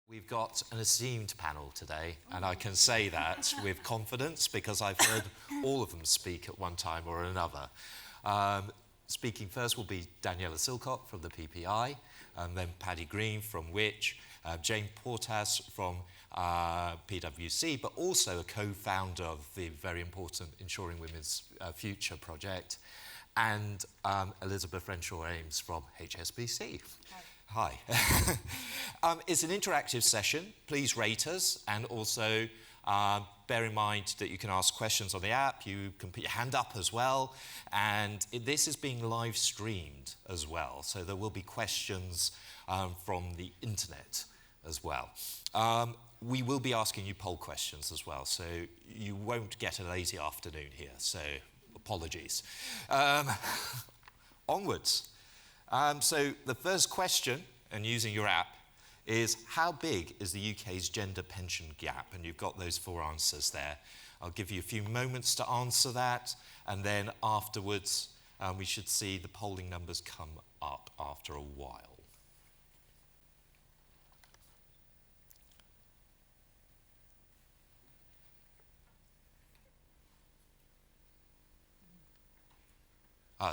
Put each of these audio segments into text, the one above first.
We've got an esteemed panel today, and I can say that with confidence because I've heard all of them speak at one time or another. Speaking first will be Daniela Silcock from the PPI, and then Paddy Greene from Which, Jane Portas from PwC, but also a co-founder of the very important Insuring Women's Future project, and Elizabeth Renshaw-Ames from HSBC. Hi. It's an interactive session. Please rate us, and also bear in mind that you can ask questions on the app. You can put your hand up as well, and this is being live streamed as well, so there will be questions from the internet as well. We will be asking you poll questions as well, so you won't get a lazy afternoon here, so apologies. Onwards. So the first question, and using your app, is how big is the UK's gender pension gap? And you've got those 4 answers there. I'll give you a few moments to answer that, and then afterwards we should see the polling numbers come up after a while.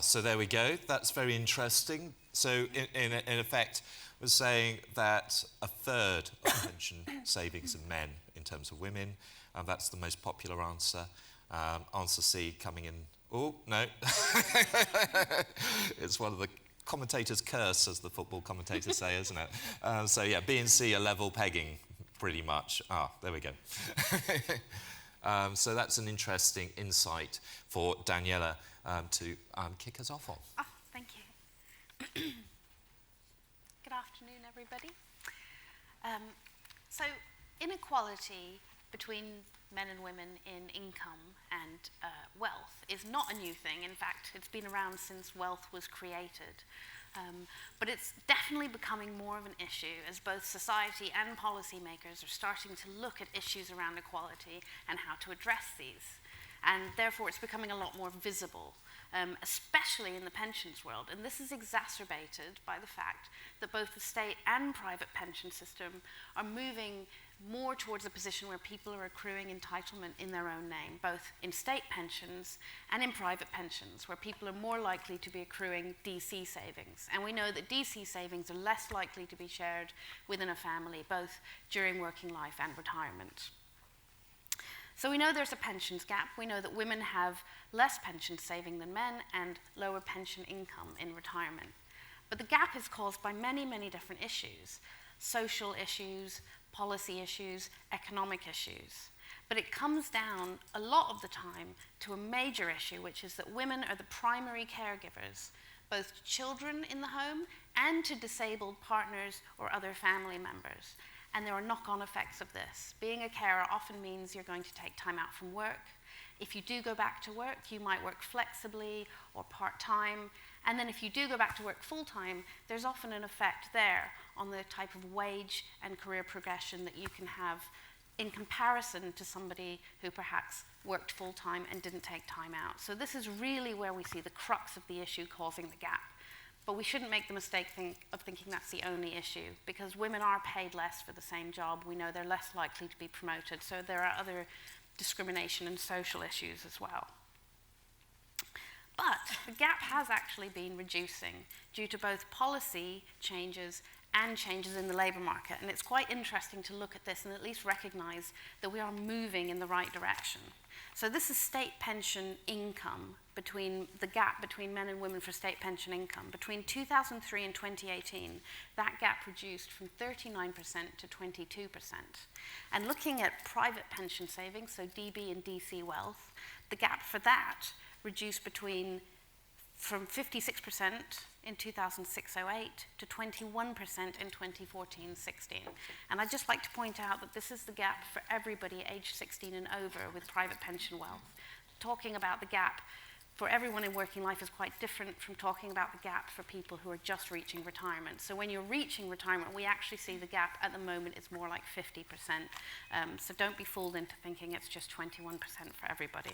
So there we go. That's very interesting. So in effect, we're saying that a third of pension savings in men in terms of women. That's the most popular answer. Answer C coming in. Oh, no. It's one of the commentators' curse, as the football commentators say, isn't it? So yeah, B and C are level pegging, pretty much. There we go. So that's an interesting insight for Daniela to kick us off on. Oh, thank you. Good afternoon, everybody. So inequality between men and women in income and wealth is not a new thing. In fact, it's been around since wealth was created. But it's definitely becoming more of an issue as both society and policymakers are starting to look at issues around equality and how to address these. And therefore, it's becoming a lot more visible, especially in the pensions world. And this is exacerbated by the fact that both the state and private pension system are moving more towards a position where people are accruing entitlement in their own name, both in state pensions and in private pensions, where people are more likely to be accruing DC savings. And we know that DC savings are less likely to be shared within a family, both during working life and retirement. So we know there's a pensions gap. We know that women have less pension saving than men and lower pension income in retirement. But the gap is caused by many, many different issues: social issues, policy issues, economic issues. But it comes down a lot of the time to a major issue, which is that women are the primary caregivers, both to children in the home and to disabled partners or other family members. And there are knock-on effects of this. Being a carer often means you're going to take time out from work. If you do go back to work, you might work flexibly or part-time. And then if you do go back to work full-time, there's often an effect there on the type of wage and career progression that you can have in comparison to somebody who perhaps worked full-time and didn't take time out. So this is really where we see the crux of the issue causing the gap. But we shouldn't make the mistake of thinking that's the only issue, because women are paid less for the same job. We know they're less likely to be promoted. So there are other discrimination and social issues as well. But the gap has actually been reducing due to both policy changes and changes in the labour market. And it's quite interesting to look at this and at least recognise that we are moving in the right direction. So this is state pension income, the gap between men and women for state pension income. Between 2003 and 2018, that gap reduced from 39% to 22%. And looking at private pension savings, so DB and DC wealth, the gap for that reduced from 56% in 2006-08 to 21% in 2014-16. And I'd just like to point out that this is the gap for everybody aged 16 and over with private pension wealth. Talking about the gap for everyone in working life is quite different from talking about the gap for people who are just reaching retirement. So when you're reaching retirement, we actually see the gap at the moment is more like 50%. So don't be fooled into thinking it's just 21% for everybody.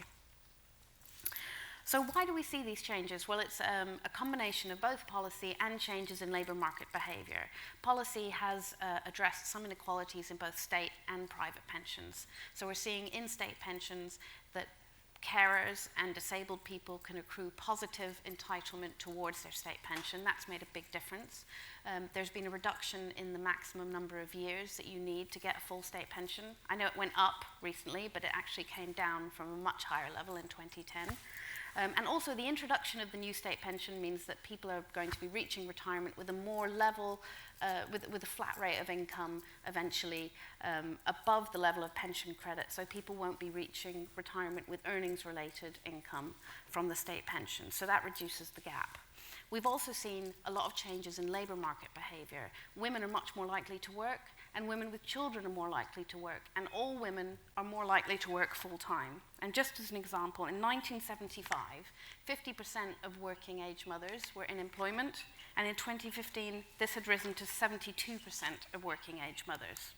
So why do we see these changes? Well, it's a combination of both policy and changes in labour market behaviour. Policy has addressed some inequalities in both state and private pensions. So we're seeing in state pensions that carers and disabled people can accrue positive entitlement towards their state pension. That's made a big difference. There's been a reduction in the maximum number of years that you need to get a full state pension. I know it went up recently, but it actually came down from a much higher level in 2010. And also the introduction of the new state pension means that people are going to be reaching retirement with a more level, with a flat rate of income eventually above the level of pension credit, so people won't be reaching retirement with earnings-related income from the state pension. So that reduces the gap. We've also seen a lot of changes in labour market behaviour. Women are much more likely to work, and women with children are more likely to work, and all women are more likely to work full-time. And just as an example, in 1975, 50% of working-age mothers were in employment, and in 2015, this had risen to 72% of working-age mothers.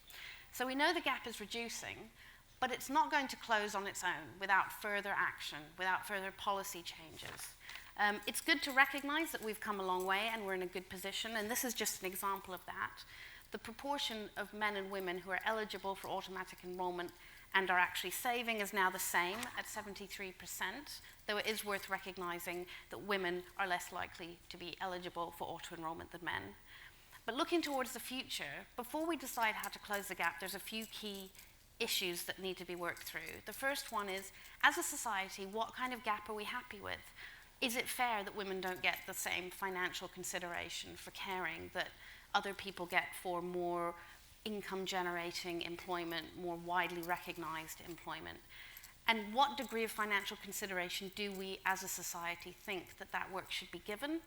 So we know the gap is reducing, but it's not going to close on its own without further action, without further policy changes. It's good to recognise that we've come a long way and we're in a good position, and this is just an example of that. The proportion of men and women who are eligible for automatic enrolment and are actually saving is now the same at 73%, though it is worth recognising that women are less likely to be eligible for auto-enrolment than men. But looking towards the future, before we decide how to close the gap, there's a few key issues that need to be worked through. The first one is, as a society, what kind of gap are we happy with? Is it fair that women don't get the same financial consideration for caring that other people get for more income-generating employment, more widely recognised employment? And what degree of financial consideration do we, as a society, think that that work should be given?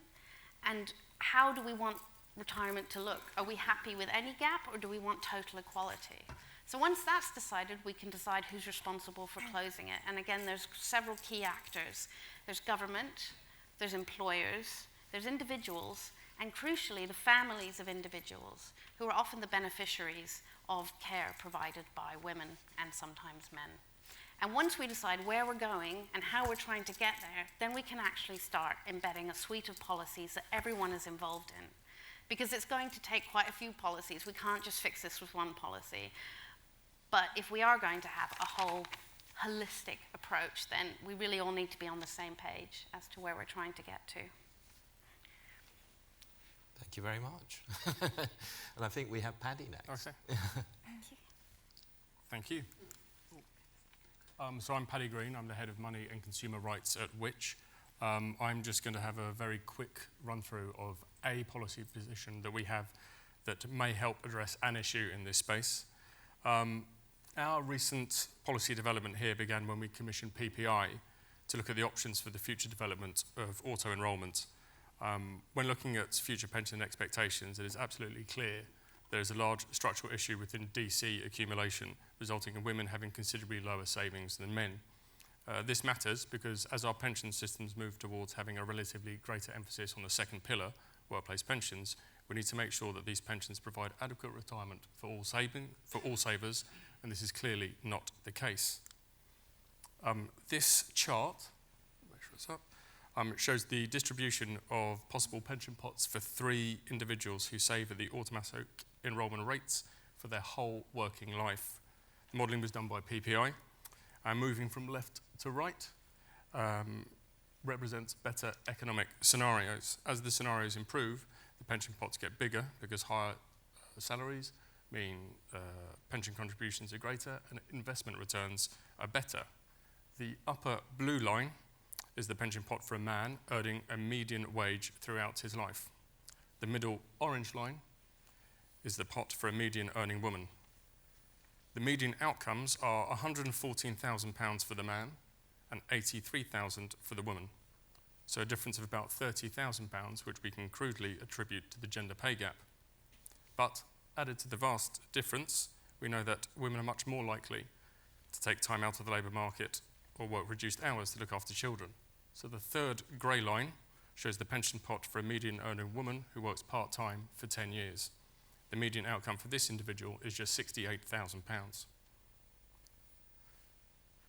And how do we want retirement to look? Are we happy with any gap, or do we want total equality? So once that's decided, we can decide who's responsible for closing it. And again, there's several key actors. There's government, there's employers, there's individuals, and crucially, the families of individuals who are often the beneficiaries of care provided by women and sometimes men. And once we decide where we're going and how we're trying to get there, then we can actually start embedding a suite of policies that everyone is involved in. Because it's going to take quite a few policies. We can't just fix this with one policy. But if we are going to have a whole holistic approach, then we really all need to be on the same page as to where we're trying to get to. Thank you very much. And I think we have Paddy next. Okay. Thank you. So I'm Paddy Greene. I'm the Head of Money and Consumer Rights at Which. I'm just going to have a very quick run-through of a policy position that we have that may help address an issue in this space. Our recent policy development here began when we commissioned PPI to look at the options for the future development of auto-enrolment. When looking at future pension expectations, it is absolutely clear there is a large structural issue within DC accumulation, resulting in women having considerably lower savings than men. This matters because as our pension systems move towards having a relatively greater emphasis on the second pillar, workplace pensions, we need to make sure that these pensions provide adequate retirement for all savers, and this is clearly not the case. This chart, make sure it's up, shows the distribution of possible pension pots for 3 individuals who save at the automatic enrolment rates for their whole working life. The modelling was done by PPI, and moving from left to right represents better economic scenarios. As the scenarios improve, the pension pots get bigger because higher salaries mean pension contributions are greater and investment returns are better. The upper blue line is the pension pot for a man earning a median wage throughout his life. The middle orange line is the pot for a median earning woman. The median outcomes are £114,000 for the man and £83,000 for the woman. So a difference of about £30,000, which we can crudely attribute to the gender pay gap. But added to the vast difference, we know that women are much more likely to take time out of the labour market or work reduced hours to look after children. So the third grey line shows the pension pot for a median earning woman who works part-time for 10 years. The median outcome for this individual is just £68,000.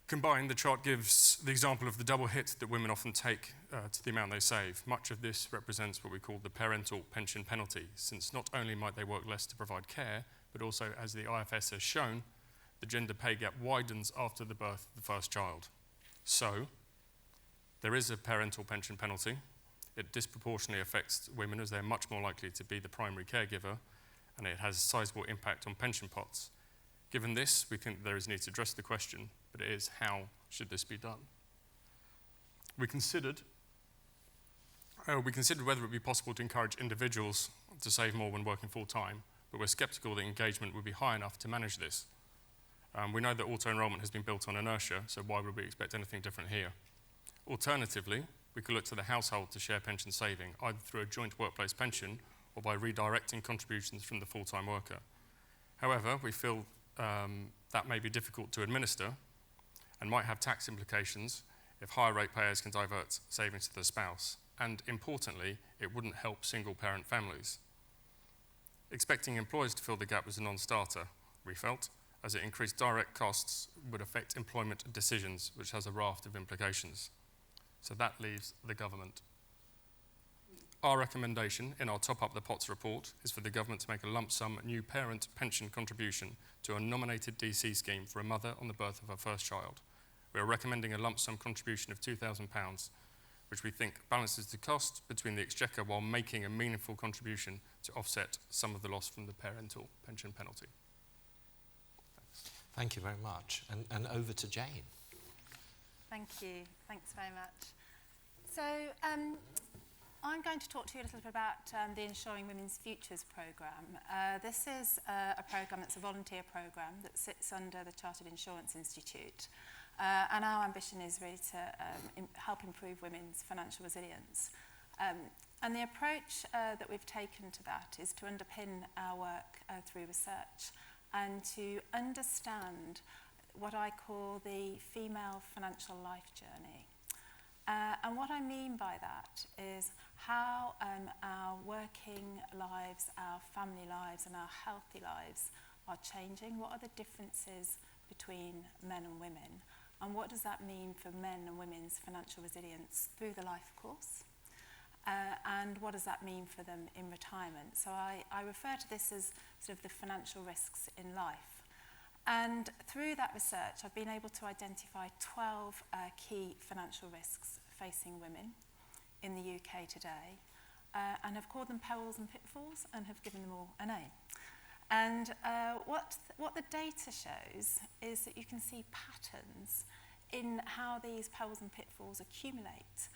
Combined, the chart gives the example of the double hit that women often take to the amount they save. Much of this represents what we call the parental pension penalty, since not only might they work less to provide care, but also, as the IFS has shown, the gender pay gap widens after the birth of the first child. So, there is a parental pension penalty. It disproportionately affects women as they're much more likely to be the primary caregiver, and it has a sizable impact on pension pots. Given this, we think there is a need to address the question, but it is how should this be done? We considered whether it would be possible to encourage individuals to save more when working full-time, but we're sceptical that engagement would be high enough to manage this. We know that auto-enrolment has been built on inertia, so why would we expect anything different here? Alternatively, we could look to the household to share pension saving, either through a joint workplace pension or by redirecting contributions from the full-time worker. However, we feel that may be difficult to administer and might have tax implications if higher rate payers can divert savings to the spouse. And importantly, it wouldn't help single-parent families. Expecting employers to fill the gap was a non-starter, we felt, as it increased direct costs would affect employment decisions, which has a raft of implications. So that leaves the government. Our recommendation in our Top Up the Pots report is for the government to make a lump sum new parent pension contribution to a nominated DC scheme for a mother on the birth of her first child. We are recommending a lump sum contribution of £2,000, which we think balances the cost between the exchequer while making a meaningful contribution to offset some of the loss from the parental pension penalty. Thanks. Thank you very much. And over to Jane. Thank you. Thanks very much. So, I'm going to talk to you a little bit about the Insuring Women's Futures programme. This is a programme that's a volunteer programme that sits under the Chartered Insurance Institute. And our ambition is really to help improve women's financial resilience. And the approach that we've taken to that is to underpin our work through research and to understand what I call the female financial life journey. And what I mean by that is how our working lives, our family lives and our healthy lives are changing. What are the differences between men and women? And what does that mean for men and women's financial resilience through the life course? And what does that mean for them in retirement? So I refer to this as sort of the financial risks in life. And through that research, I've been able to identify 12 key financial risks facing women in the UK today, and have called them perils and pitfalls and have given them all a name. And what the data shows is that you can see patterns in how these perils and pitfalls accumulate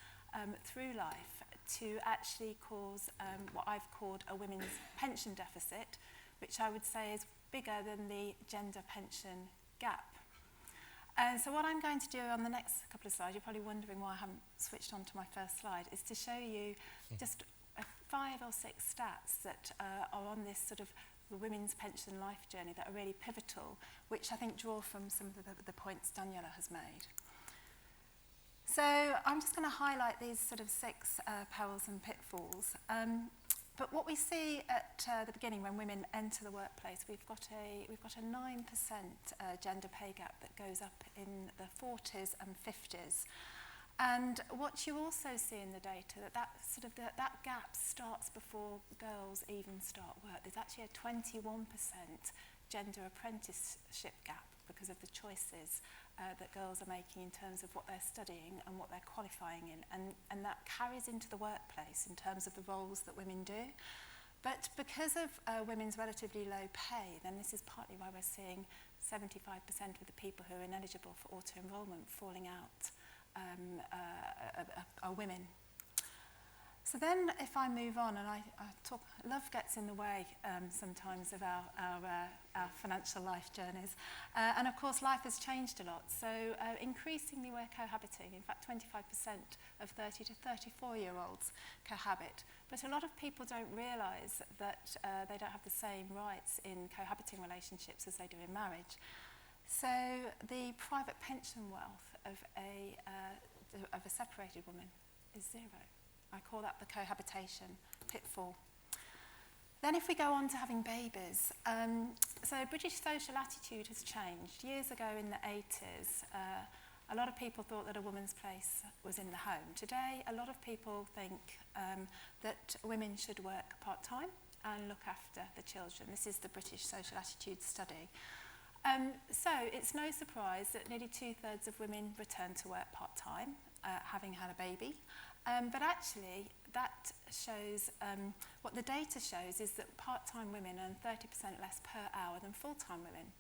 through life to actually cause what I've called a women's pension deficit, which I would say is bigger than the gender pension gap. And so what I'm going to do on the next couple of slides, you're probably wondering why I haven't switched on to my first slide, is to show you just 5 or 6 stats that are on this sort of the women's pension life journey that are really pivotal, which I think draw from some of the points Daniela has made. So I'm just going to highlight these sort of 6 perils and pitfalls. But what we see at the beginning when women enter the workplace, we've got a 9% gender pay gap that goes up in the 40s and 50s. And what you also see in the data that gap starts before girls even start work. There's actually a 21% gender apprenticeship gap because of the choices that girls are making in terms of what they're studying and what they're qualifying in, and that carries into the workplace in terms of the roles that women do. But because of women's relatively low pay, then this is partly why we're seeing 75% of the people who are ineligible for auto-enrolment falling out are women. So then if I move on, and love gets in the way sometimes of our financial life journeys. And of course, life has changed a lot. So increasingly we're cohabiting. In fact, 25% of 30 to 34-year-olds cohabit. But a lot of people don't realise that they don't have the same rights in cohabiting relationships as they do in marriage. So the private pension wealth of a separated woman is 0. I call that the cohabitation pitfall. Then if we go on to having babies, so British social attitude has changed. Years ago in the 80s, a lot of people thought that a woman's place was in the home. Today, a lot of people think that women should work part-time and look after the children. This is the British Social Attitudes Study. So it's no surprise that nearly 2/3 of women return to work part-time, having had a baby. But actually, that shows, what the data shows is that part-time women earn 30% less per hour than full-time women.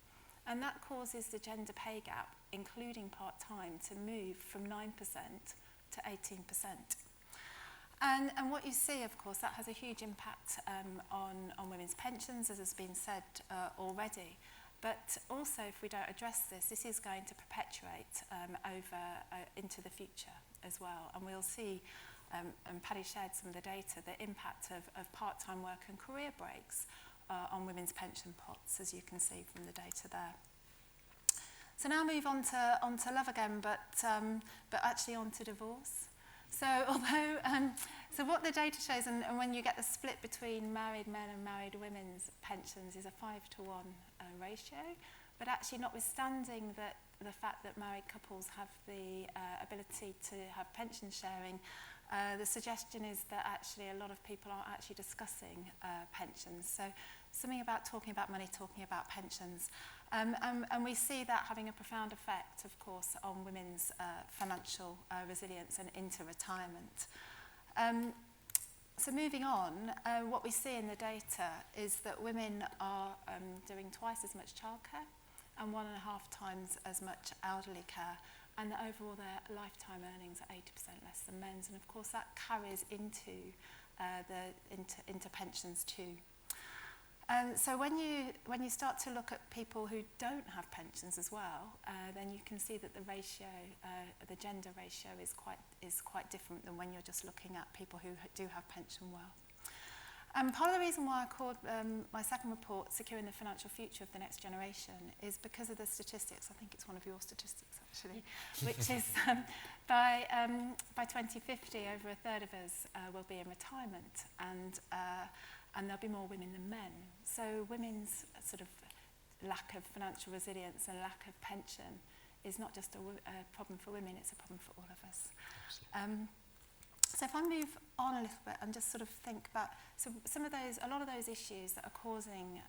And that causes the gender pay gap, including part-time, to move from 9% to 18%. And what you see, of course, that has a huge impact on women's pensions, as has been said already. But also, if we don't address this, this is going to perpetuate into the future as well. And we'll see, and Paddy shared some of the data, the impact of part-time work and career breaks on women's pension pots, as you can see from the data there. So now move on to love again, but actually on to divorce. So so what the data shows, and when you get the split between married men and married women's pensions, is a 5-to-1 ratio. But actually, notwithstanding the fact that married couples have the ability to have pension sharing, the suggestion is that actually a lot of people aren't actually discussing pensions. So something about talking about money, talking about pensions. And we see that having a profound effect, of course, on women's financial resilience and into retirement. So moving on, what we see in the data is that women are doing twice as much childcare and 1.5 times as much elderly care, and that overall their lifetime earnings are 80% less than men's, and of course that carries into pensions too. So when you start to look at people who don't have pensions as well, then you can see that the ratio, the gender ratio, is quite different than when you're just looking at people who do have pension wealth. Part of the reason why I called my second report "Securing the Financial Future of the Next Generation" is because of the statistics. I think it's one of your statistics actually, which is by 2050, over 1/3 of us will be in retirement, and there'll be more women than men. So women's sort of lack of financial resilience and lack of pension is not just a problem for women, it's a problem for all of us. So if I move on a little bit and just sort of think about a lot of those issues that are causing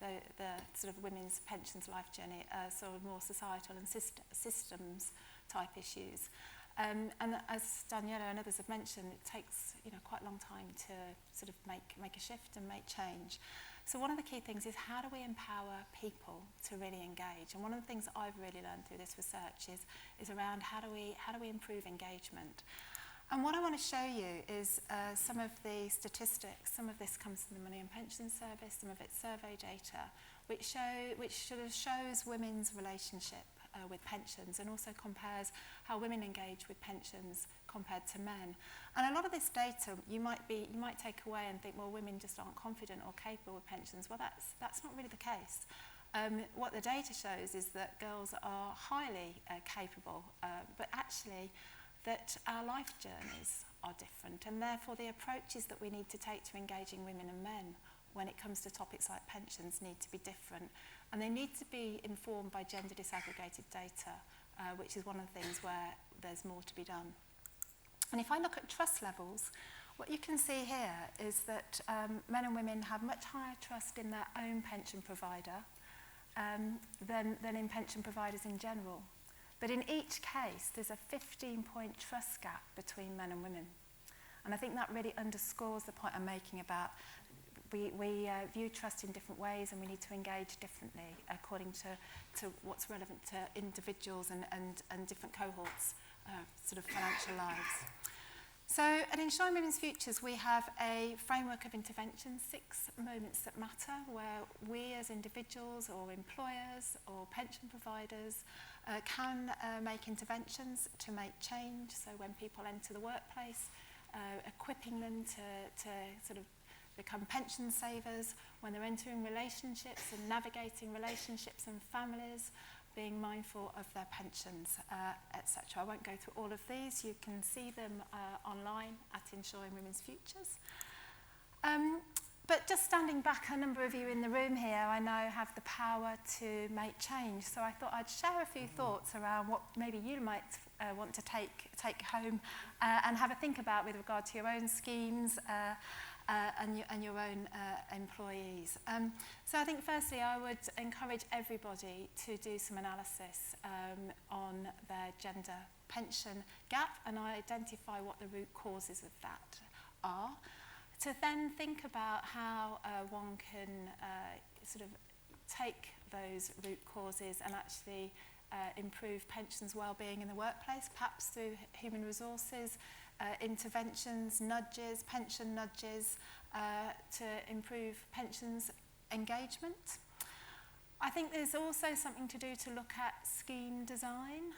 the sort of women's pensions life journey are sort of more societal and systems type issues. And as Daniela and others have mentioned, it takes quite a long time to sort of make a shift and make change. So one of the key things is, how do we empower people to really engage? And one of the things that I've really learned through this research is around how do we improve engagement. And what I want to show you is some of the statistics. Some of this comes from the Money and Pension Service, some of it's survey data, which sort of shows women's relationship with pensions, and also compares how women engage with pensions compared to men. And a lot of this data you might take away and think, well, women just aren't confident or capable with pensions. Well, that's not really the case. What the data shows is that girls are highly capable, but actually that our life journeys are different, and therefore the approaches that we need to take to engaging women and men when it comes to topics like pensions need to be different, and they need to be informed by gender disaggregated data, which is one of the things where there's more to be done. And if I look at trust levels, what you can see here is that men and women have much higher trust in their own pension provider than in pension providers in general. But in each case, there's a 15-point trust gap between men and women. And I think that really underscores the point I'm making about we view trust in different ways, and we need to engage differently according to what's relevant to individuals and different cohorts' sort of financial lives. So at Insuring Women's Futures, we have a framework of interventions, 6 moments that matter, where we as individuals or employers or pension providers can make interventions to make change. So when people enter the workplace, equipping them to sort of become pension savers, when they're entering relationships and navigating relationships and families, being mindful of their pensions, etc. I won't go through all of these. You can see them online at Insuring Women's Futures. But just standing back, a number of you in the room here, I know, have the power to make change. So I thought I'd share a few thoughts around what maybe you might want to take home and have a think about with regard to your own schemes and your own employees. So I think firstly I would encourage everybody to do some analysis on their gender pension gap and identify what the root causes of that are. To then think about how one can sort of take those root causes and actually improve pensions well-being in the workplace, perhaps through human resources, interventions, nudges, pension nudges, to improve pensions engagement. I think there's also something to do to look at scheme design.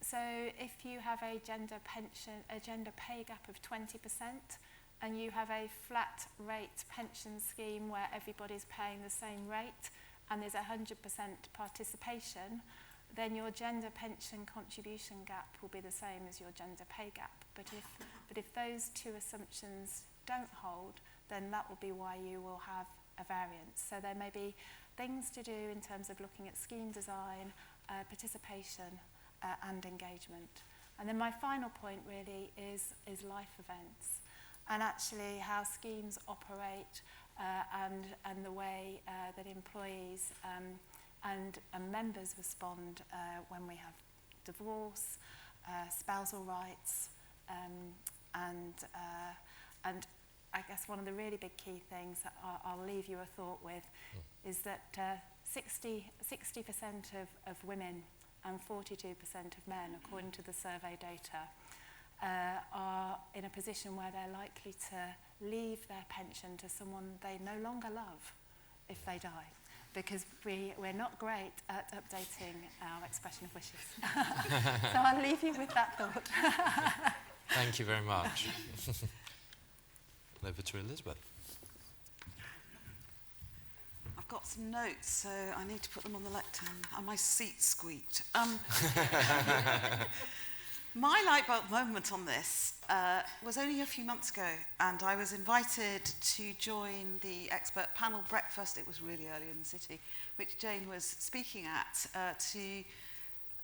So if you have a gender pay gap of 20%, and you have a flat rate pension scheme where everybody's paying the same rate and there's 100% participation, then your gender pension contribution gap will be the same as your gender pay gap. But if those two assumptions don't hold, then that will be why you will have a variance. So there may be things to do in terms of looking at scheme design, participation and engagement. And then my final point really is life events. And actually how schemes operate and the way that employees and members respond when we have divorce, spousal rights, and I guess one of the really big key things that I'll leave you a thought with is that 60% of women and 42% of men, according to the survey data, are in a position where they're likely to leave their pension to someone they no longer love if they die, because we're not great at updating our expression of wishes. So I'll leave you with that thought. Thank you very much. Over to Elizabeth. I've got some notes, so I need to put them on the lectern, and my seat squeaked. My light bulb moment on this was only a few months ago, and I was invited to join the expert panel breakfast. It was really early in the city, which Jane was speaking at, to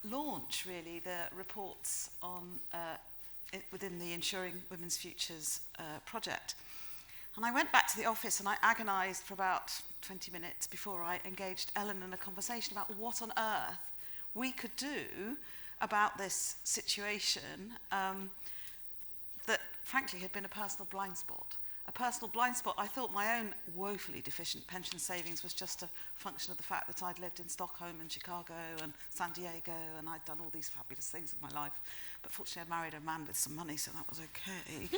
launch really the reports on within the Insuring Women's Futures project. And I went back to the office and I agonised for about 20 minutes before I engaged Ellen in a conversation about what on earth we could do about this situation that frankly had been a personal blind spot. A personal blind spot. I thought my own woefully deficient pension savings was just a function of the fact that I'd lived in Stockholm and Chicago and San Diego, and I'd done all these fabulous things in my life. But fortunately I married a man with some money, so that was okay.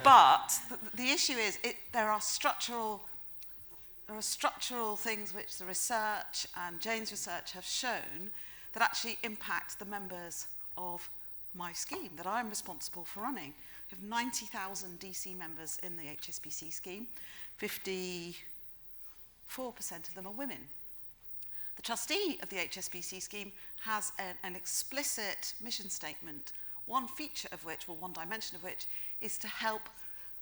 But the issue is there are structural things which the research and Jane's research have shown that actually impact the members of my scheme that I'm responsible for running. We have 90,000 DC members in the HSBC scheme. 54% of them are women. The trustee of the HSBC scheme has an explicit mission statement, one feature of which, or one dimension of which, is to help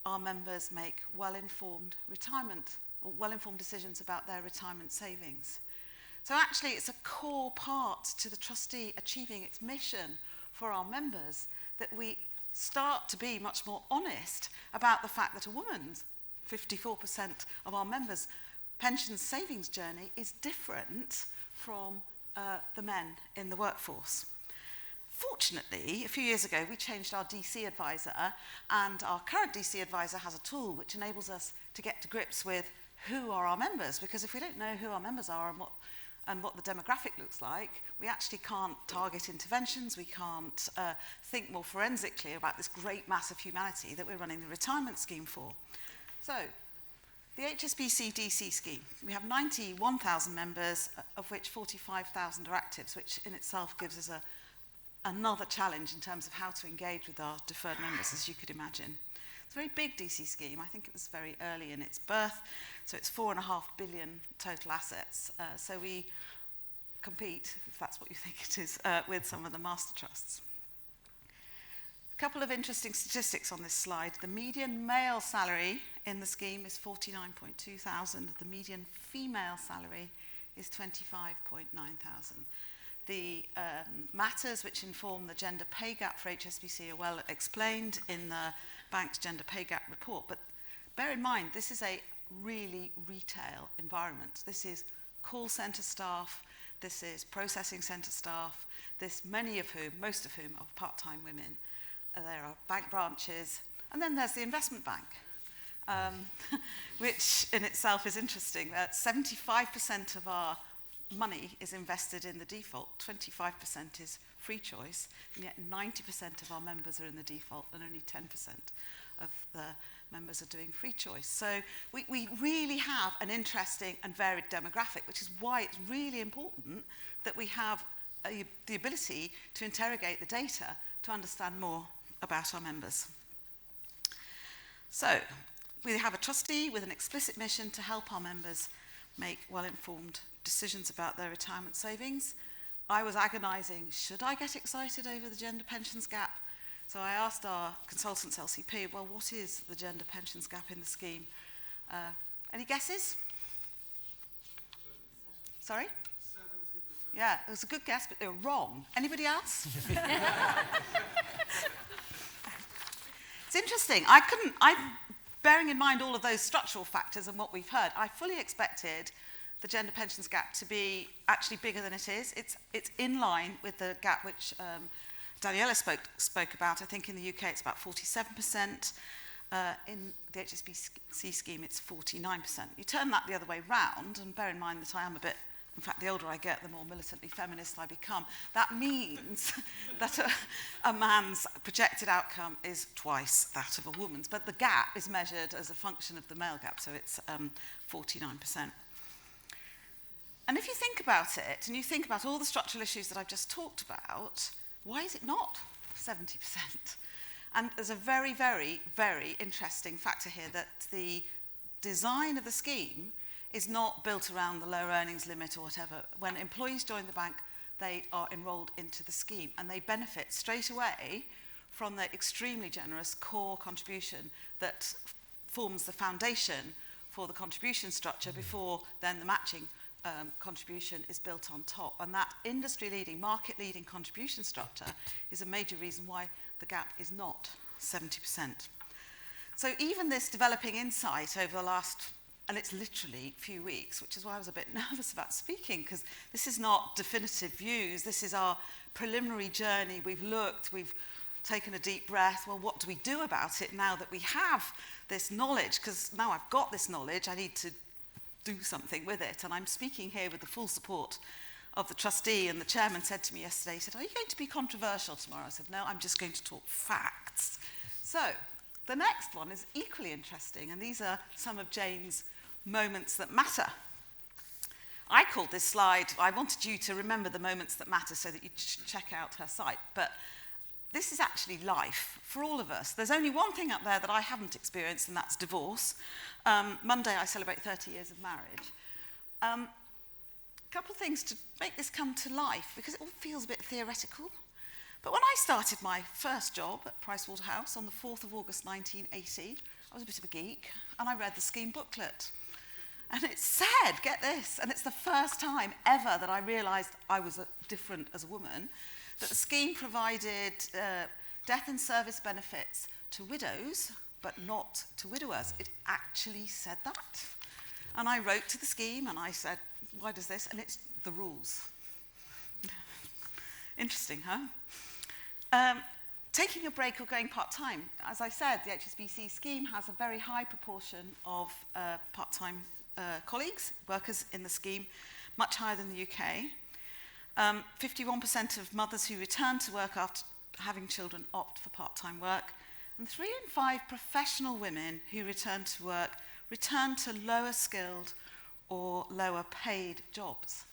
our members make well-informed retirement or well-informed decisions about their retirement savings. So actually it's a core part to the trustee achieving its mission for our members that we start to be much more honest about the fact that a woman's 54% of our members' pension savings journey is different from the men in the workforce. Fortunately, a few years ago, we changed our DC advisor, and our current DC advisor has a tool which enables us to get to grips with who are our members, because if we don't know who our members are and what the demographic looks like, we actually can't target interventions, we can't think more forensically about this great mass of humanity that we're running the retirement scheme for. So, the HSBC DC scheme, we have 91,000 members, of which 45,000 are actives, which in itself gives us another challenge in terms of how to engage with our deferred members, as you could imagine. It's a very big DC scheme. I think it was very early in its birth, so it's 4.5 billion total assets. So we compete, if that's what you think it is, with some of the master trusts. A couple of interesting statistics on this slide. The median male salary in the scheme is 49.2 thousand. The median female salary is 25.9 thousand. The matters which inform the gender pay gap for HSBC are well explained in the bank's gender pay gap report. But bear in mind, this is a really retail environment. This is call centre staff, this is processing centre staff, most of whom are part-time women. There are bank branches, and then there's the investment bank, which in itself is interesting. 75% of our money is invested in the default, 25% is free choice, and yet 90% of our members are in the default, and only 10% of the members are doing free choice. So we really have an interesting and varied demographic, which is why it's really important that we have the ability to interrogate the data to understand more about our members. So we have a trustee with an explicit mission to help our members make well-informed decisions about their retirement savings. I was agonising, should I get excited over the gender pensions gap? So I asked our consultants, LCP, well, what is the gender pensions gap in the scheme? Any guesses? 70%. Sorry? 70%. Yeah, it was a good guess, but they were wrong. Anybody else? It's interesting. Bearing in mind all of those structural factors and what we've heard, I fully expected the gender pensions gap to be actually bigger than it is. It's in line with the gap which Daniela spoke about. I think in the UK it's about 47%. In the HSBC scheme it's 49%. You turn that the other way round, and bear in mind that I am in fact, the older I get, the more militantly feminist I become. That means that a man's projected outcome is twice that of a woman's. But the gap is measured as a function of the male gap, so it's 49%. And if you think about it, and you think about all the structural issues that I've just talked about, why is it not 70%? And there's a very, very, very interesting factor here that the design of the scheme is not built around the lower earnings limit or whatever. When employees join the bank, they are enrolled into the scheme, and they benefit straight away from the extremely generous core contribution that forms the foundation for the contribution structure before then the matching contribution is built on top. And that industry-leading, market-leading contribution structure is a major reason why the gap is not 70%. So even this developing insight over the last, and it's literally a few weeks, which is why I was a bit nervous about speaking, because this is not definitive views, this is our preliminary journey. We've looked, we've taken a deep breath. Well, what do we do about it now that we have this knowledge? Because now I've got this knowledge, I need to do something with it. And I'm speaking here with the full support of the trustee, and the chairman said to me yesterday, he said, are you going to be controversial tomorrow? I said, no, I'm just going to talk facts. So the next one is equally interesting, and these are some of Jane's moments that matter. I called this slide, I wanted you to remember the moments that matter so that you check out her site, but this is actually life for all of us. There's only one thing up there that I haven't experienced, and that's divorce. Monday I celebrate 30 years of marriage. A couple of things to make this come to life, because it all feels a bit theoretical. But when I started my first job at Pricewaterhouse on the 4th of August 1980, I was a bit of a geek, and I read the scheme booklet. And it said, get this, and it's the first time ever that I realised I was different as a woman, that the scheme provided death and service benefits to widows, but not to widowers. It actually said that. And I wrote to the scheme and I said, why does this? And it's the rules. Interesting, huh? Taking a break or going part-time. As I said, the HSBC scheme has a very high proportion of part-time colleagues, workers in the scheme, much higher than the UK. 51% of mothers who return to work after having children opt for part-time work. And 3 in 5 professional women who return to work return to lower skilled or lower paid jobs.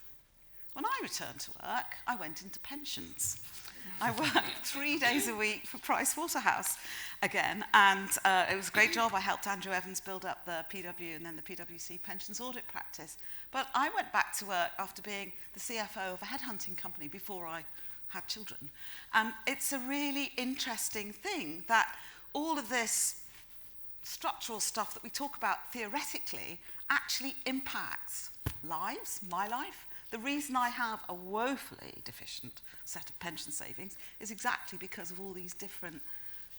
When I returned to work, I went into pensions. I worked 3 days a week for Pricewaterhouse again, and it was a great job. I helped Andrew Evans build up the PW and then the PwC pensions audit practice. But I went back to work after being the CFO of a headhunting company before I had children. And it's a really interesting thing that all of this structural stuff that we talk about theoretically actually impacts lives, my life. The reason I have a woefully deficient set of pension savings is exactly because of all these different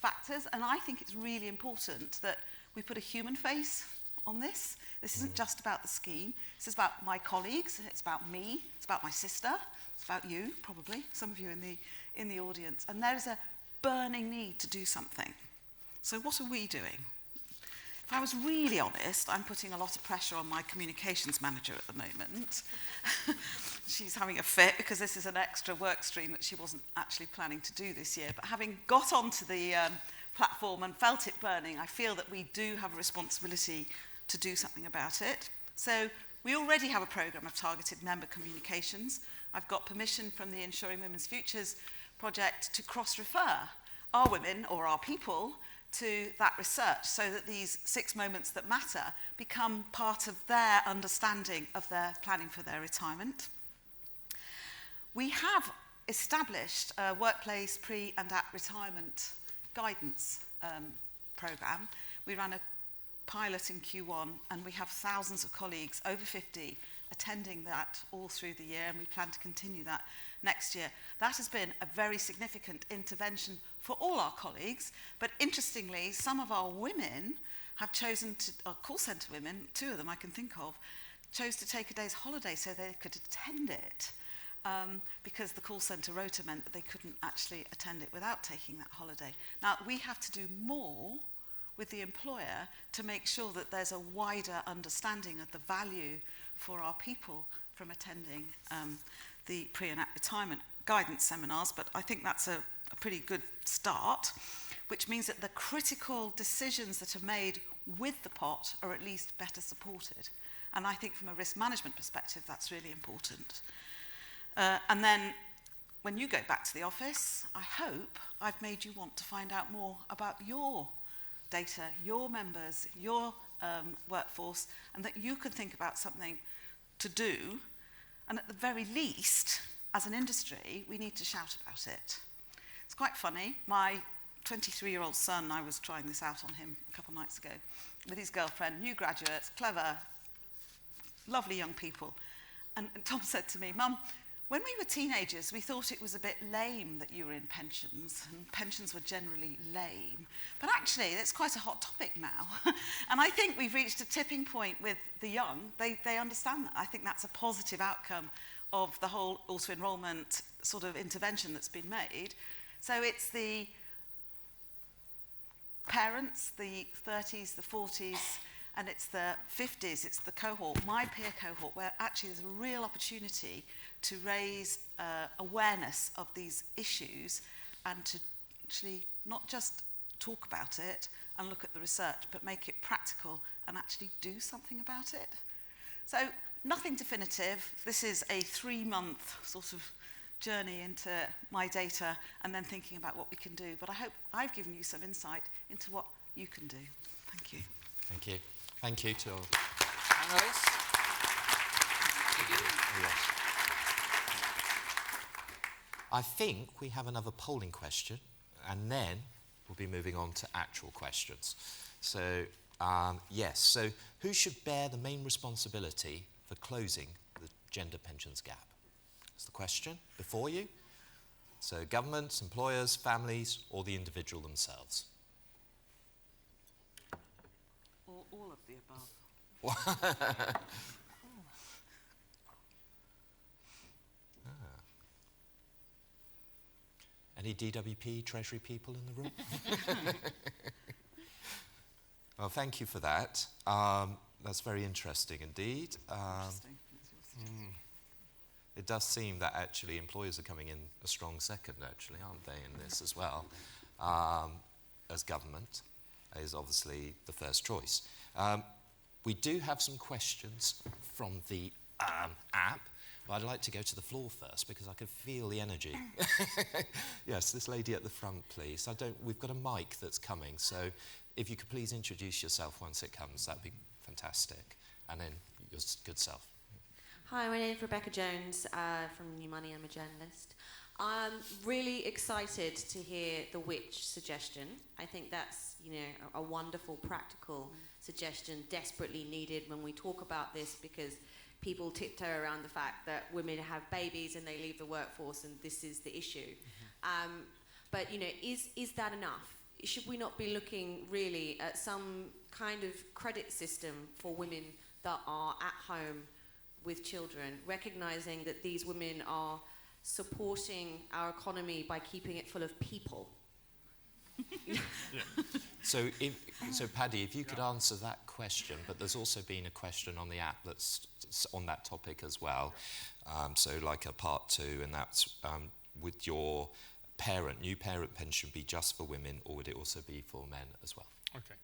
factors. And I think it's really important that we put a human face on this. This isn't just about the scheme. This is about my colleagues. It's about me. It's about my sister. It's about you, probably, some of you in the audience. And there's a burning need to do something. So what are we doing? If I was really honest, I'm putting a lot of pressure on my communications manager at the moment. She's having a fit because this is an extra work stream that she wasn't actually planning to do this year. But having got onto the platform and felt it burning, I feel that we do have a responsibility to do something about it. So we already have a programme of targeted member communications. I've got permission from the Insuring Women's Futures project to cross-refer our women or our people to that research so that these 6 moments that matter become part of their understanding of their planning for their retirement. We have established a workplace pre and at retirement guidance programme. We ran a pilot in Q1 and we have thousands of colleagues over 50 attending that all through the year, and we plan to continue that next year. That has been a very significant intervention for all our colleagues, but interestingly, some of our women have chosen to, our call centre women, 2 of them I can think of, chose to take a day's holiday so they could attend it, because the call centre rota meant that they couldn't actually attend it without taking that holiday. Now, we have to do more with the employer to make sure that there's a wider understanding of the value for our people from attending the pre and at retirement guidance seminars, but I think that's a pretty good start, which means that the critical decisions that are made with the pot are at least better supported. And I think from a risk management perspective, that's really important. And then when you go back to the office, I hope I've made you want to find out more about your data, your members, your workforce, and that you can think about something to do. And at the very least, as an industry, we need to shout about it. It's quite funny. My 23-year-old son, I was trying this out on him a couple of nights ago, with his girlfriend, new graduates, clever, lovely young people. And Tom said to me, "Mum, when we were teenagers, we thought it was a bit lame that you were in pensions, and pensions were generally lame. But actually, it's quite a hot topic now." And I think we've reached a tipping point with the young. They understand that. I think that's a positive outcome of the whole auto-enrolment sort of intervention that's been made. So it's the parents, the 30s, the 40s, and it's the 50s, it's the cohort, my peer cohort, where actually there's a real opportunity to raise awareness of these issues and to actually not just talk about it and look at the research, but make it practical and actually do something about it. So nothing definitive. This is a 3-month sort of journey into my data and then thinking about what we can do. But I hope I've given you some insight into what you can do. Thank you. Thank you. Thank you to our panelists. Yes. I think we have another polling question, and then we'll be moving on to actual questions. So, yes, so who should bear the main responsibility for closing the gender pensions gap? That's the question before you. So governments, employers, families, or the individual themselves? Or all of the above. Any DWP Treasury people in the room? Well, thank you for that. That's very interesting indeed. Interesting. It does seem that actually employers are coming in a strong second, actually, aren't they, in this as well? As government is obviously the first choice. We do have some questions from the app, but I'd like to go to the floor first because I can feel the energy. Yes, this lady at the front, please. We've got a mic that's coming, so if you could please introduce yourself once it comes, that'd be fantastic. And then your good self. Hi, my name is Rebecca Jones from New Money. I'm a journalist. I'm really excited to hear the witch suggestion. I think that's, a wonderful practical suggestion, desperately needed when we talk about this, because people tiptoe around the fact that women have babies and they leave the workforce and this is the issue. But, is that enough? Should we not be looking really at some kind of credit system for women that are at home with children, recognising that these women are supporting our economy by keeping it full of people? So, Paddy, if you could answer that question, but there's also been a question on the app that's on that topic as well. So like a part 2, and that's would your new parent pension be just for women, or would it also be for men as well? Okay.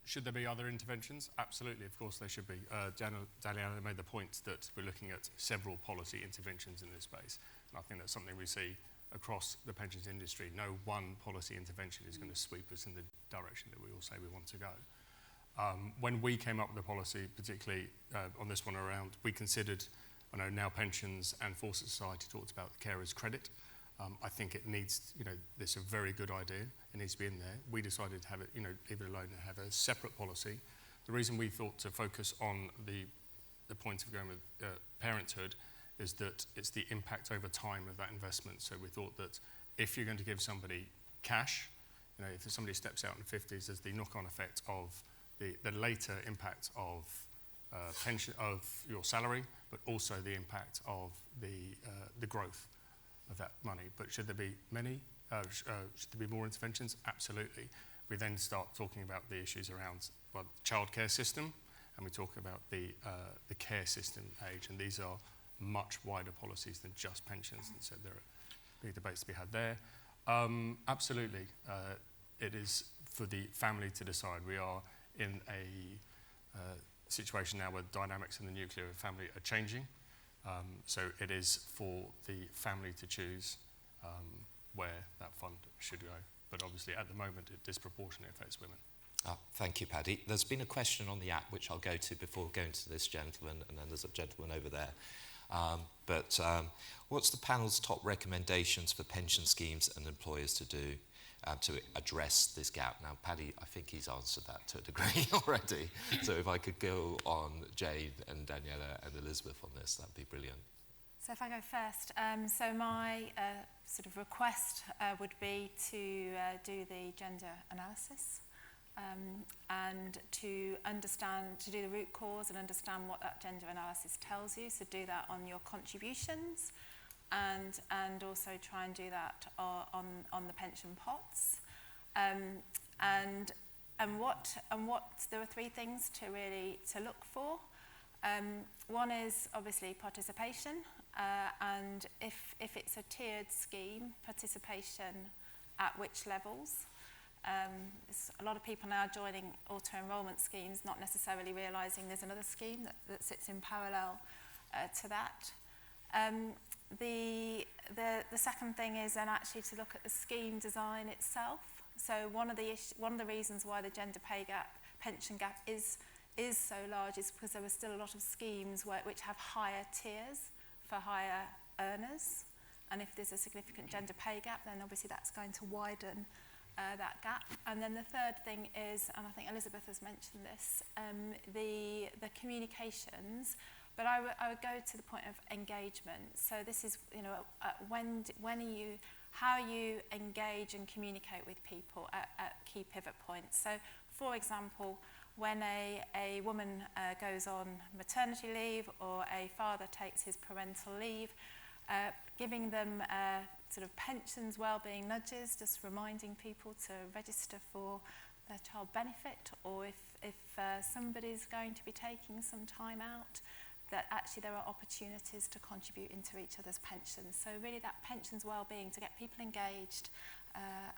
Should there be other interventions? Absolutely, of course there should be. Daniela made the point that we're looking at several policy interventions in this space, and I think that's something we see across the pensions industry. No one policy intervention is going to sweep us in the direction that we all say we want to go. When we came up with the policy, particularly on this one around, we considered, now pensions and Forces Society talked about the carers credit. I think it needs, this is a very good idea. It needs to be in there. We decided to have it, leave it alone and have a separate policy. The reason we thought to focus on the point of going with parenthood is that it's the impact over time of that investment. So we thought that if you're going to give somebody cash, if somebody steps out in the 50s, there's the knock-on effect of the later impact of pension, of your salary, but also the impact of the growth of that money. But should there be should there be more interventions? Absolutely. We then start talking about the issues around the childcare system, and we talk about the care system age, and these are much wider policies than just pensions, and so there are big debates to be had there. Absolutely, it is for the family to decide. We are in a situation now where the dynamics in the nuclear family are changing. So it is for the family to choose where that fund should go. But obviously, at the moment, it disproportionately affects women. Thank you, Paddy. There's been a question on the app, which I'll go to before going to this gentleman, and then there's a gentleman over there. What's the panel's top recommendations for pension schemes and employers to do to address this gap? Now, Paddy, I think he's answered that to a degree already. So if I could go on Jane and Daniela and Elizabeth on this, that'd be brilliant. So if I go first, so my sort of request would be to do the gender analysis and to do the root cause and understand what that gender analysis tells you. So do that on your contributions and also try and do that on the pension pots. There are 3 things to look for. One is obviously participation, and if it's a tiered scheme, participation at which levels. There's a lot of people now joining auto-enrolment schemes, not necessarily realising there's another scheme that sits in parallel to that. The second thing is then actually to look at the scheme design itself. So one of the reasons why the gender pension gap is so large is because there are still a lot of schemes which have higher tiers for higher earners, and if there's a significant gender pay gap, then obviously that's going to widen that gap. And then the third thing is, and I think Elizabeth has mentioned this, the communications. But I would go to the point of engagement. So this is, how you engage and communicate with people at key pivot points. So, for example, when a woman goes on maternity leave or a father takes his parental leave, giving them sort of pensions wellbeing nudges, just reminding people to register for their child benefit, or if somebody's going to be taking some time out, that actually there are opportunities to contribute into each other's pensions. So really that pensions wellbeing to get people engaged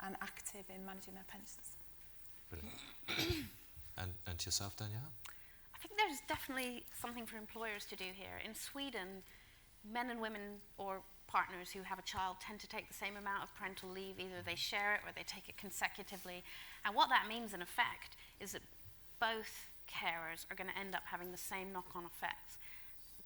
and active in managing their pensions. Brilliant. And to yourself, Daniela? I think there's definitely something for employers to do here. In Sweden, men and women or partners who have a child tend to take the same amount of parental leave. Either they share it or they take it consecutively. And what that means in effect is that both carers are going to end up having the same knock-on effects.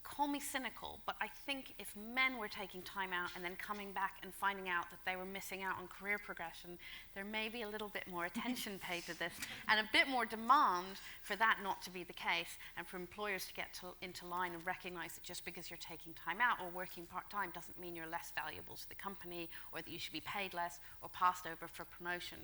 call me cynical, but I think if men were taking time out and then coming back and finding out that they were missing out on career progression, there may be a little bit more attention paid to this and a bit more demand for that not to be the case, and for employers to get into line and recognize that just because you're taking time out or working part-time doesn't mean you're less valuable to the company, or that you should be paid less or passed over for promotion.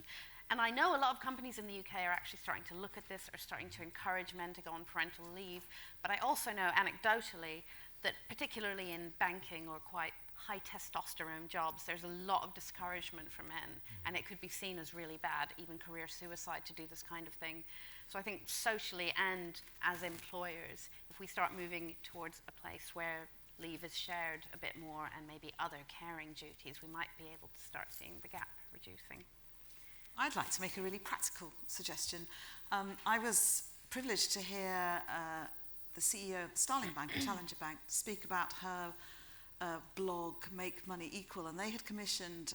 And I know a lot of companies in the UK are actually starting to look at this, are starting to encourage men to go on parental leave. But I also know anecdotally that particularly in banking or quite high testosterone jobs, there's a lot of discouragement for men, and it could be seen as really bad, even career suicide, to do this kind of thing. So I think socially and as employers, if we start moving towards a place where leave is shared a bit more and maybe other caring duties, we might be able to start seeing the gap reducing. I'd like to make a really practical suggestion. I was privileged to hear the CEO of the Starling Bank, a Challenger Bank, speak about her blog, Make Money Equal, and they had commissioned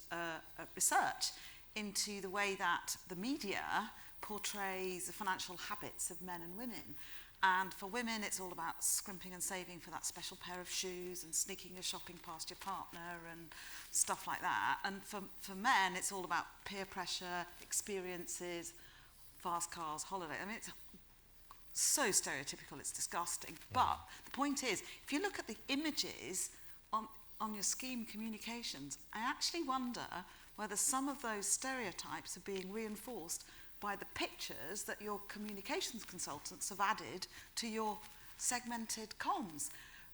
research into the way that the media portrays the financial habits of men and women. And for women, it's all about scrimping and saving for that special pair of shoes and sneaking your shopping past your partner and stuff like that. And for men, it's all about peer pressure, experiences, fast cars, holiday. I mean, it's so stereotypical, it's disgusting. But the point is, if you look at the images on your scheme communications, I actually wonder whether some of those stereotypes are being reinforced by the pictures that your communications consultants have added to your segmented comms.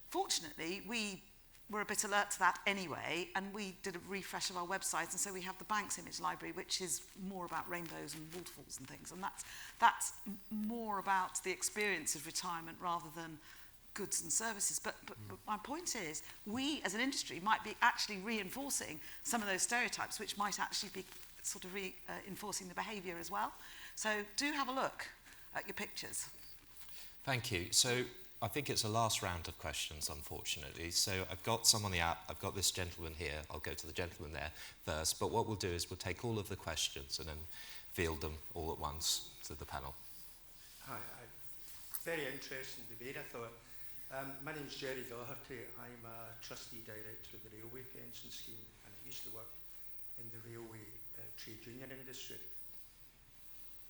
Fortunately, we were a bit alert to that anyway, and we did a refresh of our website, and so we have the bank's image library, which is more about rainbows and waterfalls and things, and that's more about the experience of retirement rather than goods and services. But my point is, we as an industry might be actually reinforcing some of those stereotypes, which might actually be sort of reinforcing the behaviour as well. So do have a look at your pictures. Thank you. So I think it's a last round of questions, unfortunately. So I've got some on the app. I've got this gentleman here. I'll go to the gentleman there first. But what we'll do is we'll take all of the questions and then field them all at once to the panel. Hi. Very interesting debate, I thought. My name's Jerry Doherty. I'm a trustee director of the Railway Pension Scheme, and I used to work in the railway trade union industry.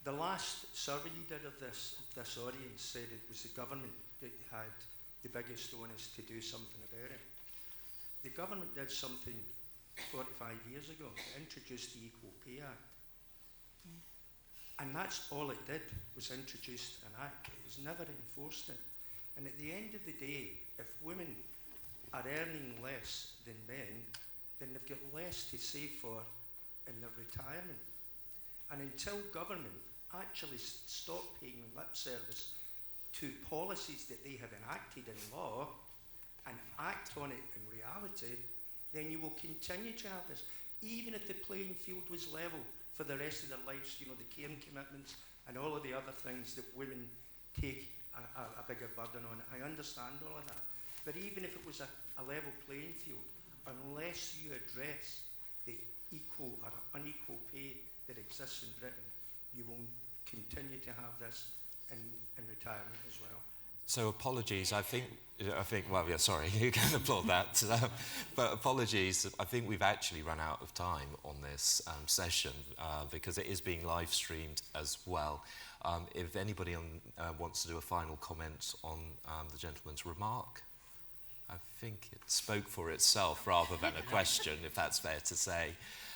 The last survey you did of this audience said it was the government that had the biggest onus to do something about it. The government did something 45 years ago. It introduced the Equal Pay Act. And that's all it did, was introduce an act. It was never enforced it. And at the end of the day, if women are earning less than men, then they've got less to save for in their retirement. And until government actually stop paying lip service to policies that they have enacted in law and act on it in reality, then you will continue to have this. Even if the playing field was level for the rest of their lives, you know, the caring commitments and all of the other things that women take a bigger burden on. I understand all of that. But even if it was a level playing field, unless you address the equal or unequal pay that exists in Britain, you will continue to have this in retirement as well. So apologies, I think, well, yeah, sorry, you can applaud that. But apologies, I think we've actually run out of time on this session because it is being live streamed as well. If anybody wants to do a final comment on the gentleman's remark, I think it spoke for itself rather than a question, if that's fair to say.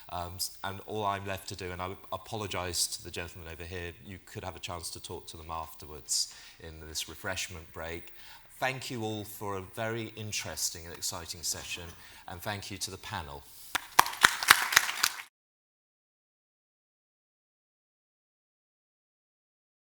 And all I'm left to do, and I apologise to the gentleman over here, you could have a chance to talk to them afterwards in this refreshment break. Thank you all for a very interesting and exciting session, and thank you to the panel.